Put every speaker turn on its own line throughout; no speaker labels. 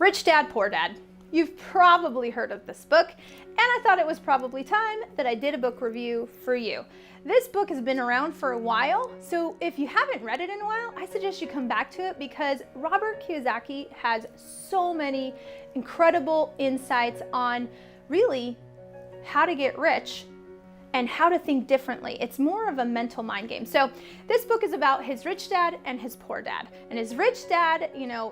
Rich Dad, Poor Dad. You've probably heard of this book, and I thought it was probably time that I did a book review for you. This book has been around for a while, so if you haven't read it in a while, I suggest you come back to it because Robert Kiyosaki has so many incredible insights on really how to get rich and how to think differently. It's more of a mental mind game. So this book is about his rich dad and his poor dad. And his rich dad,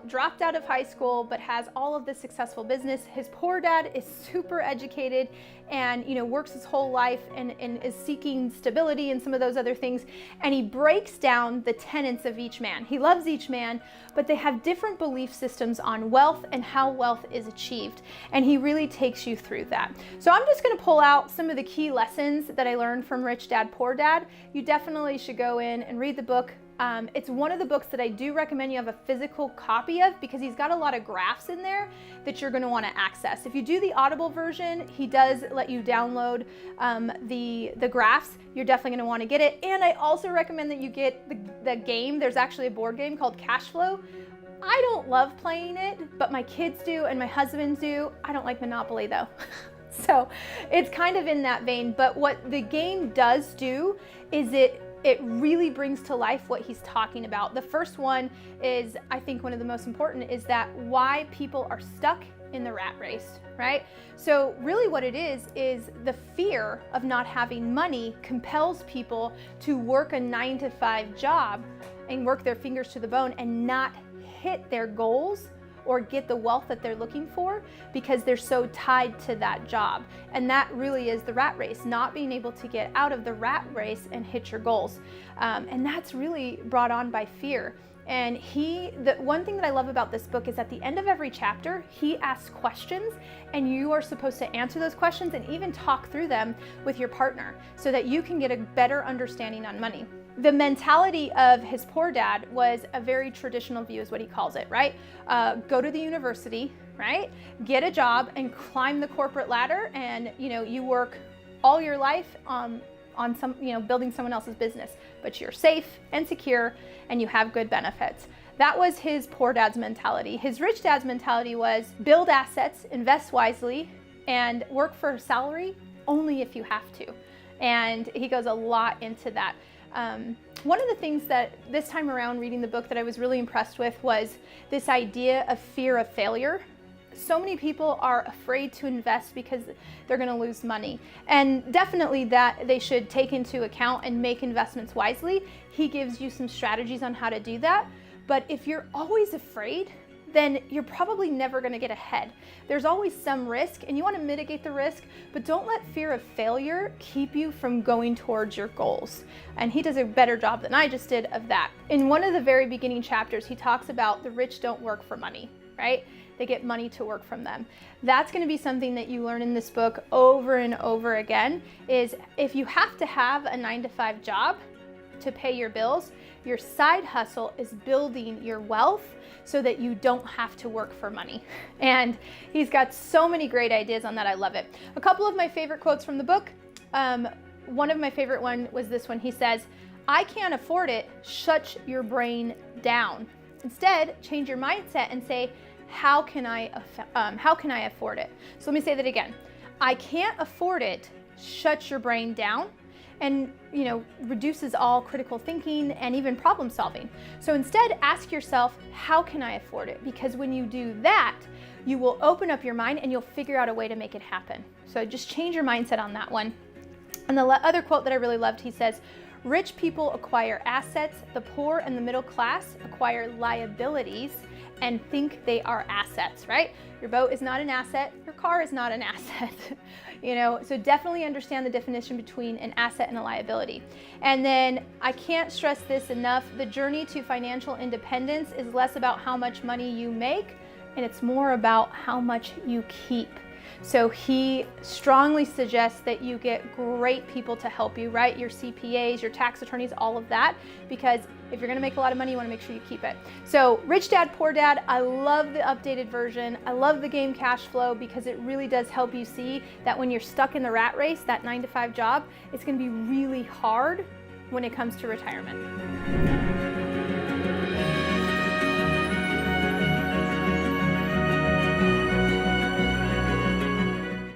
dropped out of high school, but has all of this successful business. His poor dad is super educated and, works his whole life and is seeking stability and some of those other things. And he breaks down the tenets of each man. He loves each man, but they have different belief systems on wealth and how wealth is achieved. And he really takes you through that. So I'm just gonna pull out some of the key lessons that I learned from Rich Dad, Poor Dad. You definitely should go in and read the book. It's one of the books that I do recommend you have a physical copy of because he's got a lot of graphs in there that you're going to want to access. If you do the Audible version, he does let you download the graphs. You're definitely going to want to get it. And I also recommend that you get the game. There's actually a board game called Cash Flow. I don't love playing it, but my kids do and my husband do. I don't like Monopoly though. So it's kind of in that vein. But what the game does do is it really brings to life what he's talking about. The first one is, I think one of the most important, is that why people are stuck in the rat race, right? So really what it is the fear of not having money compels people to work a 9-to-5 job and work their fingers to the bone and not hit their goals or get the wealth that they're looking for because they're so tied to that job. And that really is the rat race, not being able to get out of the rat race and hit your goals. And that's really brought on by fear. And the one thing that I love about this book is at the end of every chapter, he asks questions and you are supposed to answer those questions and even talk through them with your partner so that you can get a better understanding on money. The mentality of his poor dad was a very traditional view is what he calls it, right? Go to the university, right? Get a job and climb the corporate ladder and, you work all your life on some, building someone else's business, but you're safe and secure and you have good benefits. That was his poor dad's mentality. His rich dad's mentality was build assets, invest wisely, and work for a salary only if you have to. And he goes a lot into that. One of the things that this time around reading the book that I was really impressed with was this idea of fear of failure. So many people are afraid to invest because they're going to lose money. And definitely that they should take into account and make investments wisely. He gives you some strategies on how to do that. But if you're always afraid, then you're probably never going to get ahead. There's always some risk and you want to mitigate the risk, but don't let fear of failure keep you from going towards your goals. And he does a better job than I just did of that. In one of the very beginning chapters, he talks about the rich don't work for money, right? They get money to work from them. That's going to be something that you learn in this book over and over again, is if you have to have a 9-to-5 job to pay your bills, your side hustle is building your wealth so that you don't have to work for money. And he's got so many great ideas on that. I love it. A couple of my favorite quotes from the book. One of my favorite one was this one. He says, "I can't afford it. Shut your brain down. Instead, change your mindset and say, how can I afford it?" So let me say that again. I can't afford it. Shut your brain down. And reduces all critical thinking and even problem solving. So instead, ask yourself, how can I afford it? Because when you do that, you will open up your mind and you'll figure out a way to make it happen. So just change your mindset on that one. And the other quote that I really loved, he says, "Rich people acquire assets, the poor and the middle class acquire liabilities and think they are assets," right? Your boat is not an asset, your car is not an asset. So definitely understand the definition between an asset and a liability. And then I can't stress this enough, the journey to financial independence is less about how much money you make and it's more about how much you keep. So he strongly suggests that you get great people to help you, right? Your CPAs, your tax attorneys, all of that, because if you're gonna make a lot of money, you wanna make sure you keep it. So Rich Dad, Poor Dad, I love the updated version. I love the game Cash Flow because it really does help you see that when you're stuck in the rat race, that 9-to-5 job, it's gonna be really hard when it comes to retirement.